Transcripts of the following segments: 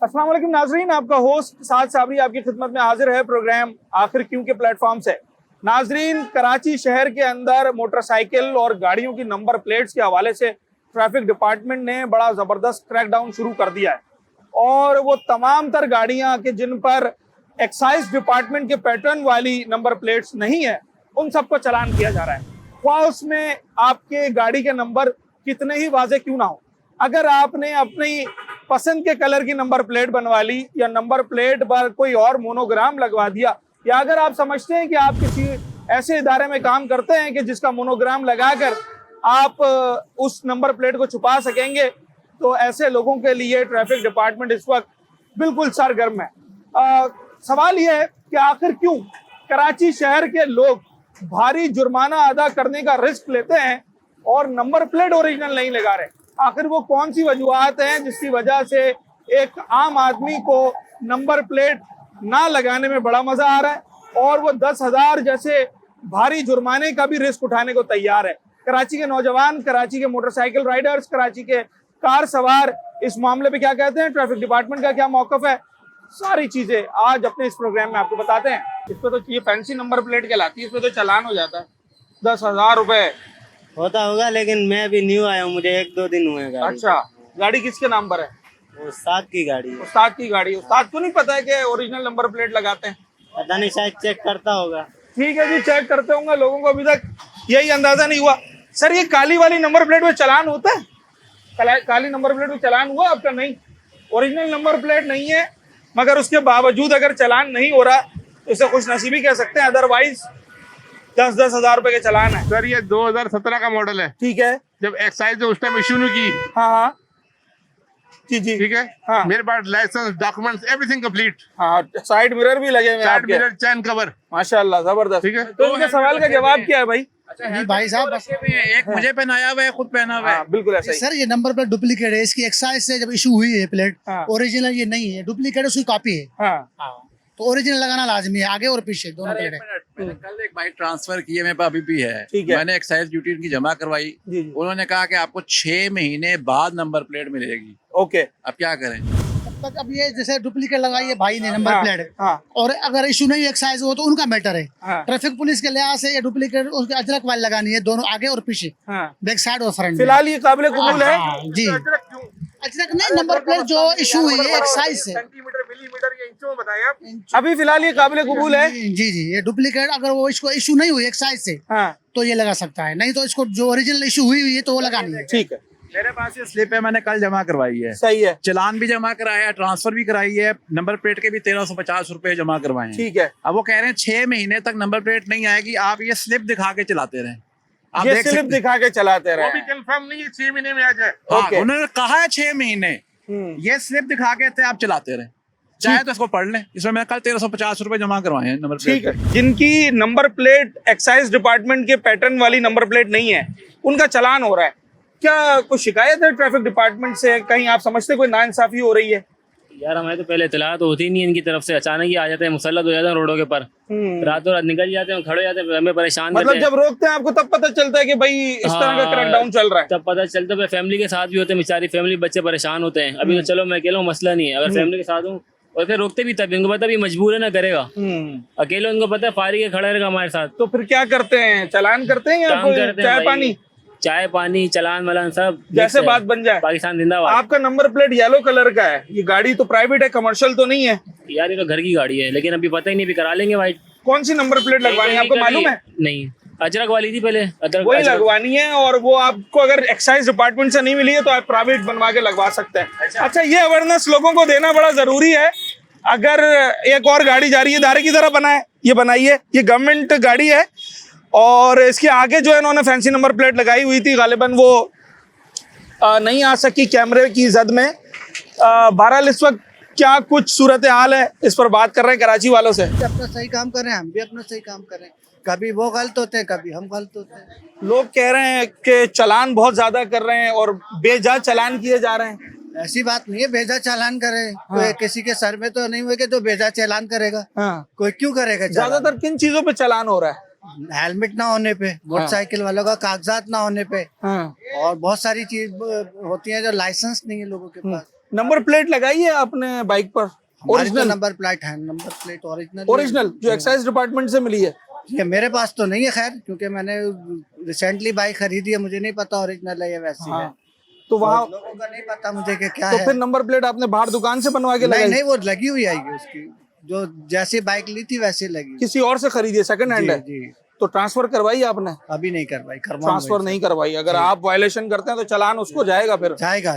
अस्सलाम वालेकुम नाजरीन, आपका होस्ट साद साबरी आपकी खिदमत में हाजिर है प्रोग्राम आखिर क्यों के प्लेटफॉर्म से। नाजरीन, कराची शहर के अंदर मोटरसाइकिल और गाड़ियों की नंबर प्लेट्स के हवाले से ट्रैफिक डिपार्टमेंट ने बड़ा ज़बरदस्त क्रैकडाउन शुरू कर दिया है और वो तमाम तर गाड़ियां कि जिन पर एक्साइज डिपार्टमेंट के पैटर्न वाली नंबर प्लेट्स नहीं है उन सबको चालान किया जा रहा है। ख्वाह उसमें आपके गाड़ी के नंबर कितने ही वाजे क्यों ना हो, अगर आपने अपनी पसंद के कलर की नंबर प्लेट बनवा ली या नंबर प्लेट पर कोई और मोनोग्राम लगवा दिया, या अगर आप समझते हैं कि आप किसी ऐसे इदारे में काम करते हैं कि जिसका मोनोग्राम लगाकर आप उस नंबर प्लेट को छुपा सकेंगे, तो ऐसे लोगों के लिए ट्रैफिक डिपार्टमेंट इस वक्त बिल्कुल सरगर्म है। सवाल यह है कि आखिर क्यों कराची शहर के लोग भारी जुर्माना अदा करने का रिस्क लेते हैं और नंबर प्लेट ओरिजिनल नहीं लगा रहे। आखिर वो कौन सी वजूहत हैं जिसकी वजह से एक आम आदमी को नंबर प्लेट ना लगाने में बड़ा मजा आ रहा है और वो 10,000 जैसे भारी जुर्माने का भी रिस्क उठाने को तैयार है। कराची के नौजवान, कराची के मोटरसाइकिल राइडर्स, कराची के कार सवार इस मामले पे क्या कहते हैं, ट्रैफिक डिपार्टमेंट का क्या मौकफ है, सारी चीजें आज अपने इस प्रोग्राम में आपको बताते हैं। इस पे तो ये फैंसी नंबर प्लेट कहलाती है, इस पे तो चालान हो जाता है 10,000 रुपए होता होगा, लेकिन मैं अभी न्यू आया हूँ, मुझे 1-2 दिन हुए गाड़ी। अच्छा, गाड़ी किसके नाम पर है? वो उस्ताद की गाड़ी है। उस्ताद की गाड़ी। उस्ताद को नहीं पता है कि ओरिजिनल नंबर प्लेट लगाते हैं? पता नहीं, शायद चेक करता होगा। ठीक है जी, चेक करते होंगे। लोगों को अभी तक यही अंदाजा नहीं हुआ। सर, ये काली वाली नंबर प्लेट में चालान होता है? काली नंबर प्लेट में चालान हुआ आपका? नहीं, ओरिजिनल नंबर प्लेट नहीं है, मगर उसके बावजूद अगर चालान नहीं हो रहा तो इसे खुशनसीबी कह सकते हैं, अदरवाइज 10-10 हजार रुपए के चालान है। सर, ये 2017 का मॉडल है। ठीक है, जब एक्साइज ने उस टाइम इश्यू नहीं की। हाँ हाँ जी जी, ठीक है, हाँ। मेरे पास लाइसेंस, डॉक्यूमेंट्स, एवरीथिंग कंप्लीट। हाँ, साइड मिरर भी लगे हुए हैं साइड आपके। मिरर, चैन कवर, माशाल्लाह, जबरदस्त। ठीक है। तो इनके सवाल का जवाब क्या है भाई? जी भाई साहब, बस एक मुझे पहनाया हुआ है, खुद पहना हुआ है। हाँ, बिल्कुल ऐसा ही। सर ये नंबर प्लेट डुप्लीकेट है, इसकी एक्साइज से जब इशू हुई है प्लेट, हाँ। ओरिजिनल ये नहीं है, डुप्लीकेट उसकी कॉपी है। हाँ, तो ओरिजिनल लगाना लाजमी है, आगे और पीछे दोनों प्लेट है। मैंने कल एक बाइक ट्रांसफर की है, मेरे पास अभी भी है। ठीक है। मैंने एक्साइज ड्यूटी इनकी जमा करवाई। जी जी, उन्होंने कहा कि आपको 6 महीने बाद नंबर प्लेट मिलेगी। ओके। अब क्या करें? तब तक अब ये जैसे डुप्लीकेट लगाई है भाई ने नंबर हाँ, प्लेट, हाँ, और अगर इशू नहीं एक्साइज हो तो उनका मैटर है। हाँ, ट्रैफिक पुलिस के लिहाज से ये डुप्लीकेट उसके अजरक वाली लगानी है, दोनों आगे और पीछे, हाँ। बैक साइड और फ्रंट। फिलहाल ये काबिल कबूल है? हाँ, जी। अजरक नहीं, नंबर प्लेट जो इशू हुई है एक्साइज से। सेंटीमीटर, मिलीमीटर, ये इंचों में बताइए आप। अभी फिलहाल ये काबिल कबूल है? जी जी, ये डुप्लीकेट अगर वो इसको इशू नहीं हुई एक्साइज से हाँ, तो ये लगा सकता है, नहीं तो इसको जो ओरिजिनल इशू हुई है तो वो लगानी है। ठीक है, मेरे पास ये स्लिप है, मैंने कल जमा करवाई है। सही है, चलान भी जमा कराया है, ट्रांसफर भी कराई है, नंबर प्लेट के भी 1350 रुपए जमा करवाए हैं। ठीक है। अब वो कह रहे हैं 6 महीने तक नंबर प्लेट नहीं आएगी, आप ये स्लिप दिखा के चलाते रहें। आप ये देख स्लिप सकते हैं। दिखा के चलाते वो रहे। भी कंफर्म नहीं है 6 महीने में आ जाए। हाँ, ओके। उन्होंने कहा है 6 महीने, ये स्लिप दिखा के थे, आप चलाते रहे, चाहे तो इसको पढ़ लें। इसमें मैं कल 1350 रुपए जमा करवाए हैं नंबर प्लेट ठीक है। जिनकी नंबर प्लेट एक्साइज डिपार्टमेंट के पैटर्न वाली नंबर प्लेट नहीं है, उनका चालान हो रहा है। क्या कोई शिकायत है ट्रैफिक डिपार्टमेंट से? कहीं आप समझते कोई नाइंसाफी हो रही है? यार हमें तो पहले इतला तो होती नहीं इनकी तरफ से, अचानक ही आ जाते हैं, मुसल्लत हो जाते हैं रोडों के पर, रातों रात निकल जाते हैं, खड़े हो जाते हैं, हमें परेशान मतलब करते हैं। जब रोकते हैं आपको तब पता चलता है कि भाई इस तरह का हाँ, क्रैकडाउन चल रहा है? तब पता चलता है। फैमिली के साथ भी होते हैं, बेचारी फैमिली, बच्चे परेशान होते हैं। अभी तो चलो मैं अकेला हूँ, मसला नहीं है, अगर फैमिली के साथ हूँ और फिर रोकते भी तब, इनको पता भी मजबूर है ना, करेगा अकेले, उनको पता है फारिग है, खड़ा रहेगा हमारे साथ। तो फिर क्या करते हैं? चालान करते हैं या काम कोई करते हैं चाय भाई। पानी? चाय पानी, चलान वलान सब जैसे mix है। बात बन जाए। पाकिस्तान जिंदाबाद। आपका नंबर प्लेट येलो कलर का है, ये गाड़ी तो प्राइवेट है, कमर्शियल तो नहीं है? यार ये तो घर की गाड़ी है, लेकिन अभी पता ही नहीं, अभी करा लेंगे भाई। कौन सी नंबर प्लेट लगवानी है आपको मालूम है? नहीं, अजरक वाली थी पहले, वही लगवानी है, और वो आपको अगर एक्साइज डिपार्टमेंट से नहीं मिली है तो आप प्राइवेट बनवा के लगवा सकते हैं। अच्छा, ये अवेयरनेस लोगों को देना बड़ा जरूरी है। अगर एक और गाड़ी जा रही है दायरे की तरह बनाए, ये बनाइए, ये गवर्नमेंट गाड़ी है और इसके आगे जो है इन्होंने फैंसी नंबर प्लेट लगाई हुई थी, गालिबन वो नहीं आ सकी कैमरे की जद में। बहरहाल इस वक्त क्या कुछ सूरत हाल है, इस पर बात कर रहे हैं कराची वालों से। अपना सही काम कर रहे हैं, हम भी अपना सही काम कर रहे हैं। कभी वो गलत होते हैं, कभी हम गलत होते हैं। लोग कह रहे हैं कि चालान बहुत ज्यादा कर रहे हैं और बेजा चालान किए जा रहे हैं। ऐसी बात नहीं है, भेजा चालान करे। कोई किसी के सर में तो नहीं हुए कि तो भेजा चालान करेगा। हाँ। कोई क्यों करेगा चालान? ज्यादातर किन चीजों पे चालान हो रहा है? हेलमेट ना होने पे, मोटरसाइकिल वालों का कागजात ना होने पे, हाँ। और बहुत सारी चीज होती है जो लाइसेंस नहीं है लोगों के पास। नंबर प्लेट लगाई है आपने बाइक पर? ओरिजिनल नंबर प्लेट है, नंबर प्लेट ओरिजिनल ओरिजिनल जो एक्साइज डिपार्टमेंट से मिली है? ये मेरे पास तो नहीं है खैर, क्योंकि मैंने रिसेंटली बाइक खरीदी है, मुझे नहीं पता ओरिजिनल है या वैसी है। तो वहाँ लोगों का नहीं पता मुझे कि क्या तो है। फिर नंबर प्लेट आपने बाहर दुकान से बनवा के नहीं लगाई? नहीं, वो लगी हुई आएगी उसकी, जो जैसी बाइक ली थी वैसी लगी। किसी और से खरीदी है, सेकंड हैंड है? जी तो ट्रांसफर करवाई आपने? अभी नहीं करवाई, ट्रांसफर नहीं करवाई। अगर आप वायलेशन करते हैं तो चालान उसको जाएगा फिर? जाएगा।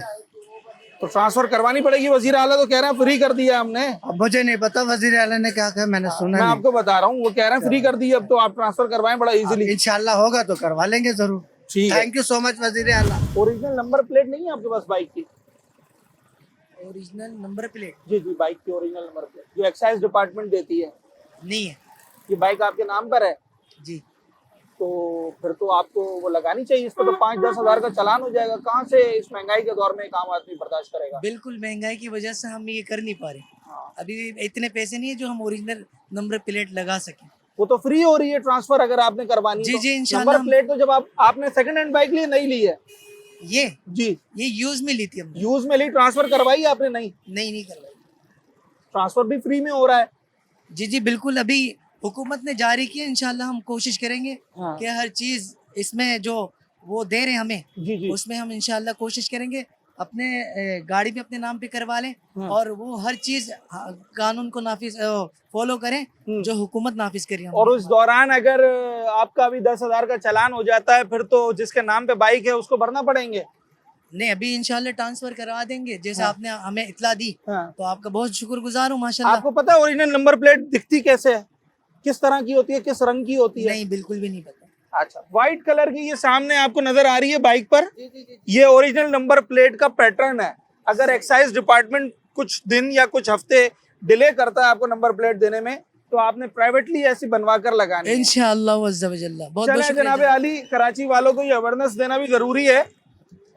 तो ट्रांसफर करवानी पड़ेगी। वजीर आला तो कह रहे हैं फ्री कर दिया हमने। अब मुझे नहीं पता वजीर आला ने क्या कहा, मैंने सुना मैं नहीं। आपको बता रहा हूँ, वो कह रहे हैं फ्री कर दिया, अब तो आप ट्रांसफर करवाएं बड़ा इजीली। इंशाल्लाह होगा तो करवा लेंगे जरूर। ठीक है। थैंक यू सो मच वजीर आला। ओरिजिनल नंबर प्लेट नहीं है आपके पास बाइक की? ओरिजिनल नंबर प्लेट जी जी, बाइक की ओरिजिनल नंबर प्लेट जो एक्साइज डिपार्टमेंट देती है। नहीं है ये बाइक आपके नाम पर है? जी। तो फिर तो आपको वो लगानी चाहिए। इस पर तो 5-10 हजार का चालान हो जाएगा। कहाँ से इस महंगाई के दौर में एक आम आदमी बर्दाश्त करेगा? बिल्कुल, महंगाई की वजह से हम ये कर नहीं पा रहे। अभी इतने पैसे नहीं है जो हम ओरिजिनल नंबर प्लेट लगा सकें। वो तो फ्री हो रही है ट्रांसफर अगर आपने करवानी जी तो। जी, इंशाल्लाह। नंबर प्लेट तो जब आपने सेकंड हैंड बाइक ली, नहीं ली है? ये जी, ये यूज में ली थी हमने। यूज में ली, ट्रांसफर करवाई आपने? नहीं, नहीं करवाई। ट्रांसफर भी फ्री में हो रहा है। जी जी बिल्कुल, अभी हुकूमत ने जारी किया, इंशाल्लाह हम कोशिश करेंगे हाँ। कि हर चीज इसमें जो वो दे रहे हैं हमें, जी जी। उसमें हम इंशाल्लाह कोशिश करेंगे अपने गाड़ी भी अपने नाम पे करवा लें, हाँ। और वो हर चीज कानून को नाफिज फॉलो करें जो हुकूमत नाफिज करी और उस दौरान अगर आपका भी 10,000 का चालान हो जाता है, फिर तो जिसके नाम पे बाइक है उसको भरना पड़ेंगे। नहीं, अभी इंशाल्लाह ट्रांसफर करवा देंगे जैसे हाँ। आपने हमें इतला दी। हाँ। तो आपका बहुत शुक्रगुजार हूँ माशाल्लाह। आपको पता है ओरिजिनल नंबर प्लेट दिखती कैसे है? किस तरह की होती है, किस रंग की होती है? नहीं, बिल्कुल भी नहीं पता। अच्छा, व्हाइट कलर की ये सामने आपको नजर आ रही है बाइक पर, ये ओरिजिनल नंबर प्लेट का पैटर्न है। अगर एक्साइज डिपार्टमेंट कुछ दिन या कुछ हफ्ते डिले करता है आपको नंबर प्लेट देने में, तो आपने प्राइवेटली ऐसी बनवा कर लगानी है। इंशाअल्लाह वज़्ज़ा वजल्ला। बहुत बहुत चले शुक्रिया। जनाब अली, कराची वालों को ये अवेयरनेस देना भी जरूरी है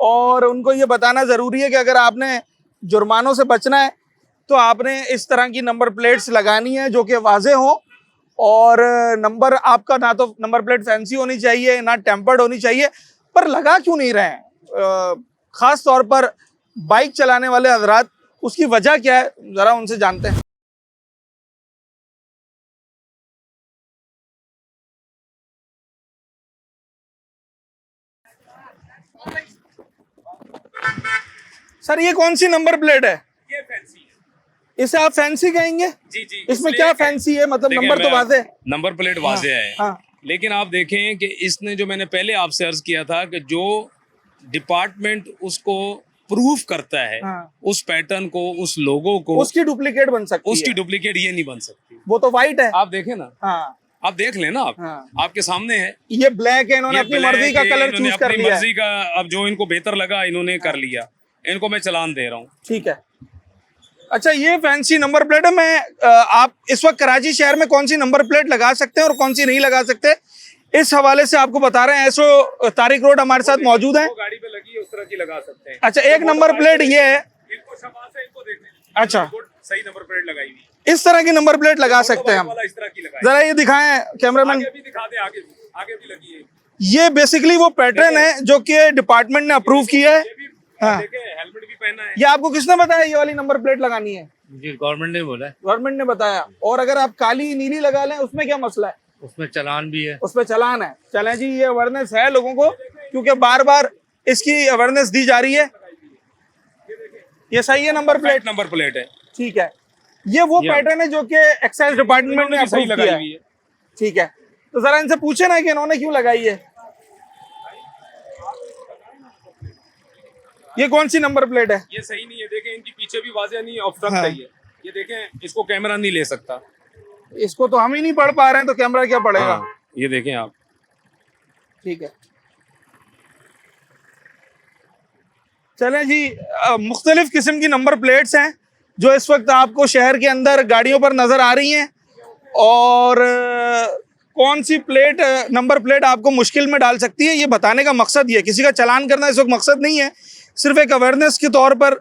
और उनको ये बताना जरूरी है कि अगर आपने जुर्मानों से बचना है तो आपने इस तरह की नंबर प्लेट्स लगानी है जो कि वाजे हो, और नंबर आपका ना तो नंबर प्लेट फैंसी होनी चाहिए ना टेम्पर्ड होनी चाहिए। पर लगा क्यों नहीं रहे हैं खास तौर पर बाइक चलाने वाले हजरात? उसकी वजह क्या है, जरा उनसे जानते हैं। सर ये कौन सी नंबर प्लेट है? ये फैंसी है। इसे आप फैंसी कहेंगे? जी जी। इसमें क्या फैंसी है? मतलब देखिए, नंबर तो वाजे है। नंबर प्लेट वाजे है। हाँ। लेकिन आप देखें कि इसने जो मैंने पहले आपसे अर्ज किया था कि जो डिपार्टमेंट उसको प्रूफ करता है, हाँ। उस पैटर्न को, उस लोगो को, उसकी डुप्लीकेट बन सकती उसकी है। डुप्लीकेट ये नहीं बन सकती। वो तो वाइट है। आप देखें ना, हाँ। आप देख लेना, आप हाँ। आपके सामने है। ये ब्लैक है, इन्होंने ये अपनी black मर्जी का है, कलर इन्होंने चूज कर अपनी लिया है। मर्जी का, अब जो इनको बेहतर लगा इन्होंने कर लिया। इनको मैं चालान दे रहा हूँ। ठीक है। अच्छा, ये फैंसी नंबर प्लेट है। मैं आप इस वक्त कराची शहर में कौन सी नंबर प्लेट लगा सकते हैं और कौन सी नहीं लगा सकते, इस हवाले से आपको बता रहे हैं। एसओ तारिक रोड हमारे साथ मौजूद है। गाड़ी पे लगी है उस तरह की लगा सकते हैं। अच्छा, एक नंबर प्लेट ये है। इनको शाबाश है, इनको देख लें। अच्छा, सही नंबर प्लेट लगाई हुई। इस तरह की नंबर प्लेट लगा सकते हैं हम। वाला इस तरह की लगाई। जरा ये दिखाएं कैमरामैन। आगे भी दिखा दे, आगे भी लगी है। ये बेसिकली वो पैटर्न है जो कि डिपार्टमेंट ने अप्रूव किया है। हाँ। देखें, हेलमेट भी पहना है। ये आपको किसने बताया ये वाली नंबर प्लेट लगानी है? जी, गवर्नमेंट ने बोला है। गवर्नमेंट ने बताया। और अगर आप काली नीली लगा लें उसमें क्या मसला है? उसमें चालान भी है। उस पर चालान है। चलें जी, ये अवेयरनेस है लोगों को, क्योंकि बार बार इसकी अवेयरनेस दी जा रही है। ये सही है नंबर प्लेट? नंबर प्लेट है। ठीक है। ये वो पैटर्न है जो कि एक्साइज डिपार्टमेंट ने अप्रूव किया है। ठीक है, तो जरा इनसे पूछे ना कि इन्होंने क्यों लगाई है। ये कौन सी नंबर प्लेट है? ये सही नहीं है। देखें, इनकी पीछे भी वाज़ेह नहीं है, ऑब्स्ट्रक्ट हाँ। है ये देखें, इसको कैमरा नहीं ले सकता। इसको तो हम ही नहीं पढ़ पा रहे हैं, तो कैमरा क्या पढ़ेगा? हाँ, ये देखें आप। ठीक है। चलें जी, मुख्तलिफ किस्म की नंबर प्लेट्स हैं जो इस वक्त आपको शहर के अंदर गाड़ियों पर नज़र आ रही हैं, और कौन सी प्लेट नंबर प्लेट आपको मुश्किल में डाल सकती है, ये बताने का मकसद ये। किसी का चालान करना इस वक्त मकसद नहीं है, सिर्फ एक अवेयरनेस के तौर पर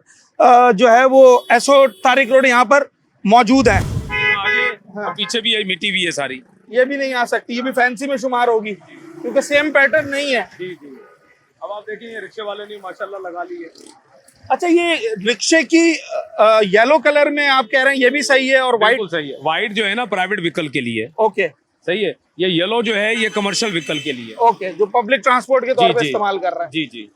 जो है वो एसओ तारिक रोड यहाँ पर मौजूद है। आगे और पीछे भी है, मिट्टी भी है सारी। ये भी नहीं आ सकती, ये भी फैंसी में शुमार होगी क्योंकि सेम पैटर्न नहीं है। जी जी। अब आप देखें, ये रिक्शे वाले ने माशाल्लाह लगा ली है। अच्छा, ये रिक्शे की येलो कलर में आप कह रहे हैं ये भी सही है, और व्हाइट? बिल्कुल सही है। व्हाइट जो है ना प्राइवेट व्हीकल के लिए, ओके सही है। ये येलो जो है ये कमर्शियल व्हीकल के लिए। ओके, जो पब्लिक ट्रांसपोर्ट के तौर पे इस्तेमाल कर रहे हैं। जी जी।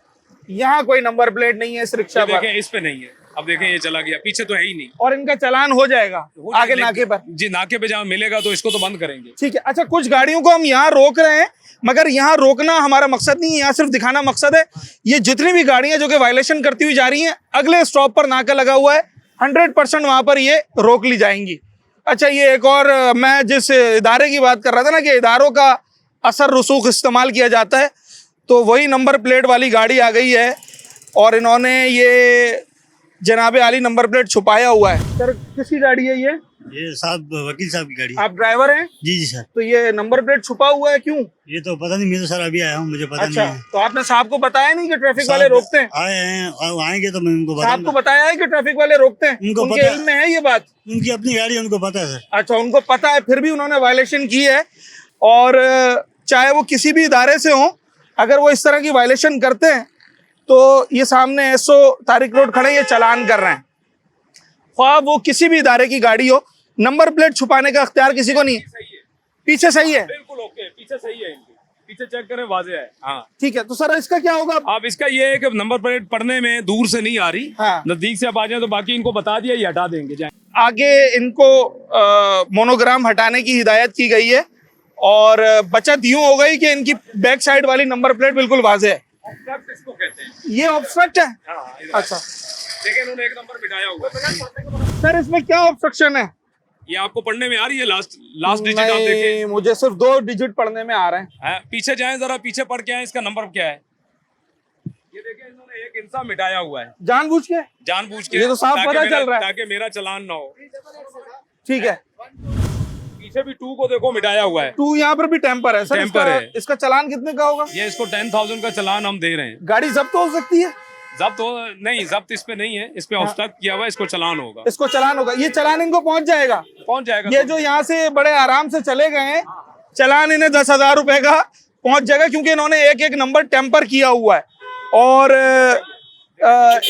यहाँ कोई नंबर प्लेट नहीं है इस रिक्शा पर, देखें इस पे नहीं है, अब देखें ये चला गया, पीछे तो है ही नहीं। और इनका चालान हो जाएगा आगे नाके पर? जी, नाके पे जहाँ मिलेगा तो इसको तो बंद करेंगे। ठीक है। अच्छा, कुछ गाड़ियों को हम यहाँ रोक रहे हैं, मगर यहाँ रोकना हमारा मकसद नहीं है, यहाँ सिर्फ दिखाना मकसद है। ये जितनी भी गाड़ियां जो कि वायलेशन करती हुई जा रही हैं, अगले स्टॉप पर नाका लगा हुआ है, 100% वहां पर ये रोक ली जाएंगी। अच्छा, ये एक और मैं जिस इदारे की बात कर रहा था ना कि इदारों का असर रसूख इस्तेमाल किया जाता है, तो वही नंबर प्लेट वाली गाड़ी आ गई है और इन्होंने ये जनाबे आली नंबर प्लेट छुपाया हुआ है। सर, किसकी गाड़ी है ये? ये साहब वकील साहब की गाड़ी। आप ड्राइवर हैं? जी जी सर। तो ये नंबर प्लेट छुपा हुआ है क्यों? ये तो पता नहीं, मैं तो सर अभी आया हूँ, मुझे पता अच्छा, नहीं है। तो आपने साहब को बताया नहीं कि ट्रैफिक वाले रोकते हैं? आए हैं और आएंगे तो मैं उनको साहब को बताऊंगा। बताया है कि ट्रैफिक वाले रोकते हैं? उनको उनके पता- इल्म में है ये बात? उनकी अपनी गाड़ी है, उनको पता है सर। अच्छा, उनको पता है, फिर भी उन्होंने वायलेशन की है। और चाहे वो किसी भी इदारे से हो, अगर वो इस तरह की वायलेशन करते हैं तो ये सामने एसओ तारिक रोड खड़े, ये चालान कर रहे हैं। ख्वाह वो किसी भी इदारे की गाड़ी हो, नंबर प्लेट छुपाने का अख्तियार किसी को नहीं है। पीछे सही है? बिल्कुल ओके, पीछे सही है इनकी, पीछे चेक करें, वाजे है। हाँ ठीक है। तो सर, इसका क्या होगा? अब इसका ये है कि नंबर प्लेट पढ़ने में दूर से नहीं आ रही, हाँ। नजदीक से आप आ जाए तो बाकी इनको बता दिया, ये हटा देंगे। जाए आगे इनको मोनोग्राम हटाने की हिदायत की गई है, और बचत यूं हो गई कि इनकी बैक साइड वाली नंबर प्लेट बिल्कुल वाज़ेह है। इसको कहते हैं। ये ऑब्स्ट्रक्ट है? हाँ, इधर। अच्छा, देखिए इन्होंने एक नंबर मिटाया हुआ है। सर इसमें क्या ऑब्स्ट्रक्शन है? ये आपको पढ़ने में आ रही है? लास्ट डिजिट आप नहीं, देखें। मुझे सिर्फ 2 डिजिट पढ़ने में आ रहे हैं। हाँ, पीछे जाएं जरा, पीछे पढ़ के आए, इसका नंबर क्या है? ये देखिए इन्होंने एक इंसान मिटाया हुआ है जानबूझ के? जानबूझ के, ये तो साफ ताकि पता मेरा- चल रहा है। ताकि मेरा चालान ना हो। ठीक है। पीछे भी 2 को देखो मिटाया हुआ है। 2 यहाँ पर भी टेम्पर है सर। टेम्पर है। इसका चालान कितने का होगा? ये इसको 10,000 का चालान हम दे रहे हैं। गाड़ी जब्त हो सकती है? जब्त हो नहीं, जब्त इस पे नहीं है, इस पे ऑब्स्ट्रक्ट किया हुआ है, इसको चालान होगा। इसको चालान होगा। ये चालान इनको पहुंच जाएगा? पहुंच जाएगा। ये जो यहाँ से बड़े आराम से चले गए हैं, चालान इन्हें 10,000 रुपए का पहुंच जाएगा, क्योंकि इन्होंने एक एक नंबर टेम्पर किया हुआ है, और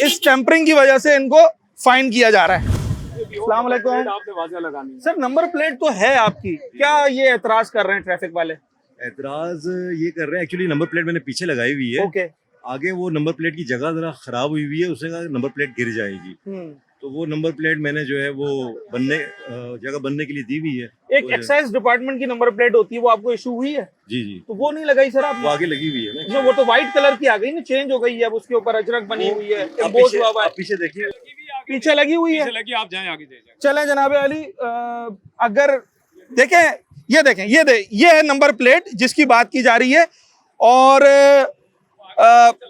इस टेम्परिंग की वजह से इनको फाइन किया जा रहा है। अस्सलाम वालेकुम। आपने वाज़ेह लगानी है। सर, नंबर प्लेट तो है आपकी, क्या ये एतराज कर रहे हैं ट्रैफिक वाले? एतराज ये कर रहे हैं, एक्चुअली नंबर प्लेट मैंने पीछे लगाई हुई है। ओके। आगे वो नंबर प्लेट की जगह जरा खराब हुई हुई है, उसने कहा नंबर प्लेट गिर जाएगी, तो वो नंबर प्लेट मैंने जो है वो बनने जगह बनने के लिए दी हुई है। एक एक्साइज डिपार्टमेंट की नंबर प्लेट होती है, वो आपको इशू हुई है? जी जी, तो वो नहीं लगाई सर वो आपने? आगे लगी हुई है ना। जो वो तो व्हाइट कलर की आ गई ना, चेंज हो गई है, अब उसके ऊपर अजरक बनी हुई है, एम्बोस हुआ हुआ है। आप पीछे देखिए, पीछे लगी हुई है। पीछे लगी, आप जाएं आगे जाइए। चलें जनाबे अली, अगर देखें, ये देखें, ये है नंबर प्लेट जिसकी बात की जा रही है, और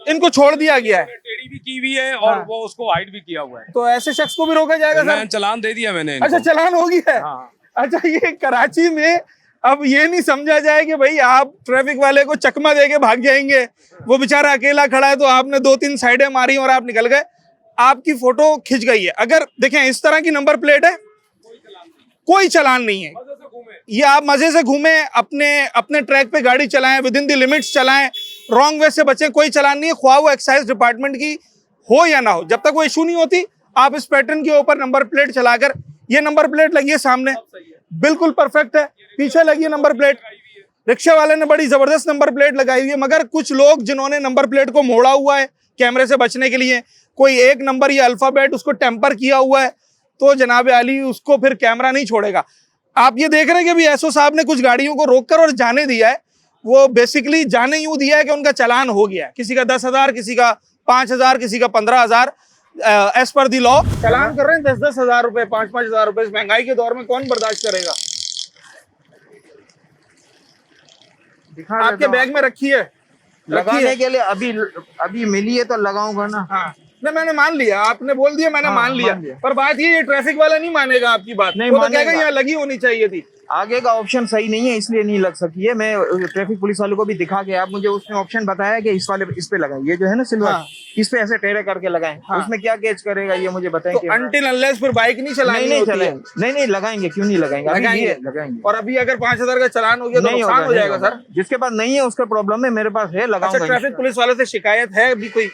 इनको छोड़ दिया गया है। टेढ़ी भी की हुई है और हाँ। वो उसको हाइड भी किया हुआ है। तो ऐसे शख्स को भी रोका जाएगा मैं सर? चालान दे दिया मैंने इनको। अच्छा, चालान हो गया है? हाँ। अच्छा, ये कराची में अब ये नहीं समझा जाए कि भाई आप ट्रैफिक वाले को चकमा देके भाग जाएंगे, वो बेचारा अकेला खड़ा है तो आपने 2-3 साइडें मारी और आप निकल गए, आपकी फोटो खिंच गई है। अगर देखें इस तरह की नंबर प्लेट है, कोई चालान नहीं है, ये आप मजे से घूमें, अपने ट्रैक पे गाड़ी चलाएं, विद इन द लिमिट्स चलाएं, रॉन्ग वे से बचें, कोई चालान नहीं है, ख्वाह वो एक्साइज डिपार्टमेंट की हो या ना हो। जब तक वो इशू नहीं होती, आप इस पैटर्न के ऊपर नंबर प्लेट चलाकर, ये नंबर प्लेट लगी है सामने, बिल्कुल परफेक्ट है, पीछे लगी है नंबर प्लेट, रिक्शा वाले ने बड़ी जबरदस्त नंबर प्लेट लगाई हुई है, मगर कुछ लोग जिन्होंने नंबर प्लेट को मोड़ा हुआ है कैमरे से बचने के लिए, कोई एक नंबर या अल्फाबेट उसको टेम्पर किया हुआ है, तो जनाबे अली उसको फिर कैमरा नहीं छोड़ेगा। आप ये देख रहे हैं कि अभी एसओ साहब ने कुछ गाड़ियों को रोककर और जाने दिया है, वो बेसिकली जाने यूं दिया है कि उनका चालान हो गया है, किसी का 10,000, किसी का 5,000, किसी का 15,000, एज पर दी लॉ चालान कर रहे हैं। 10-10 हज़ार रुपए, 5-5 हज़ार रुपए, इस महंगाई के दौर में कौन बर्दाश्त करेगा? आपके बैग में रखी है? लगाने के लिए अभी मिली है तो लगाऊंगा ना। हाँ, नहीं मैंने मान लिया, आपने बोल दिया, मैंने मान लिया, पर बात ये ट्रैफिक वाला नहीं मानेगा आपकी बात, नहीं वो तो मानेगा। कहेगा यहाँ लगी होनी चाहिए थी। आगे का ऑप्शन सही नहीं है इसलिए नहीं लग सकी है। मैं ट्रैफिक पुलिस वालों को भी दिखा के, आप मुझे उसने ऑप्शन बताया कि इस पे लगाएं, ये जो है ना सिल्वर, हाँ। इस पे ऐसे टेढ़े करके लगाएं। हाँ। उसमें क्या कैच करेगा ये मुझे बताएं। तो अनटिल अनलेस फिर बाइक नहीं चलानी नहीं होती है। चलाएंगे, नहीं लगाएंगे, क्यों नहीं लगाएंगे, अभी लगाएंगे। ये लगाएंगे। और अभी अगर 5,000 का चालान हो गया तो नहीं नुकसान होगा, हो नहीं जाएगा होगा। सर। जिसके पास नहीं है उसका प्रॉब्लम है, मेरे पास है, अच्छा, लगाऊंगा। ट्रैफिक पुलिस वाले से शिकायत है अभी कोई?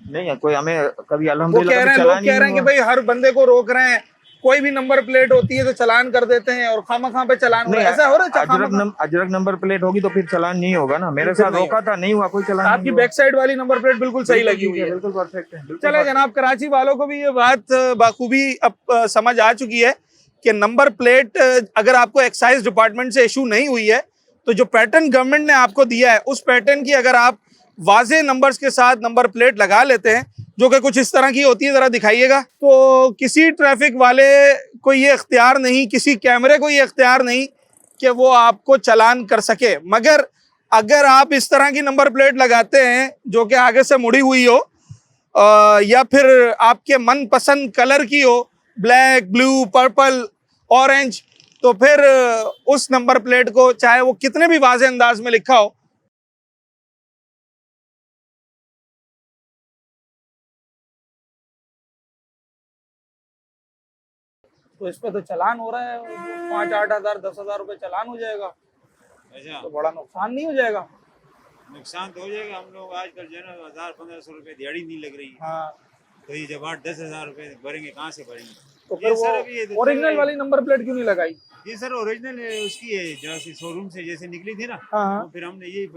नहीं है कोई हमें कभी वो अल्हम्दुलिल्लाह कह रहे हैं, कभी लोग चलान कह रहे हैं कि नहीं भाई हर बंदे को रोक रहे हैं, कोई भी नंबर प्लेट होती है तो चलान कर देते हैं और खामा पे चलान हो रहा है। ऐसा हो रहा है खामा? अजरक नंबर प्लेट होगी तो फिर चलान नहीं होगा ना। मेरे साथ रोका था, नहीं हुआ कोई चलान। आपकी बैक साइड वाली नंबर प्लेट बिल्कुल सही लगी हुई है, बिल्कुल परफेक्ट है। चले जनाब, कराची वालों को भी ये बात बाखूबी अब समझ आ चुकी है कि नंबर प्लेट अगर आपको एक्साइज डिपार्टमेंट से इशू नहीं हुई है तो जो पैटर्न गवर्नमेंट ने आपको दिया है उस पैटर्न की अगर आप वाजे नंबर्स के साथ नंबर प्लेट लगा लेते हैं, जो कि कुछ इस तरह की होती है, जरा दिखाइएगा, तो किसी ट्रैफिक वाले को ये इख्तियार नहीं, किसी कैमरे को ये इख्तियार नहीं कि वो आपको चालान कर सके। मगर अगर आप इस तरह की नंबर प्लेट लगाते हैं जो कि आगे से मुड़ी हुई हो या फिर आपके मनपसंद कलर की हो, ब्लैक, ब्लू, पर्पल, ऑरेंज, तो फिर उस नंबर प्लेट को चाहे वो कितने भी वाज़े अंदाज में लिखा हो, तो इस पे तो चालान हो रहा है, 5-8 हजार 10 हजार रुपए चालान हो जाएगा। अच्छा, तो बड़ा नुकसान नहीं हो जाएगा? नुकसान तो हो जाएगा। हम लोग आजकल जो है ना 1000-1500 रुपए दिहाड़ी नहीं लग रही है, हाँ, तो ये जब 8-10 हजार रुपए भरेंगे कहाँ से भरेंगे? तो फिर वो ओरिजिनल वाली नंबर प्लेट क्यों नहीं लगाई? ये सर ओरिजिनल उसकी है, जैसे शोरूम से जैसे निकली थी ना, हाँ, तो फिर हमने ये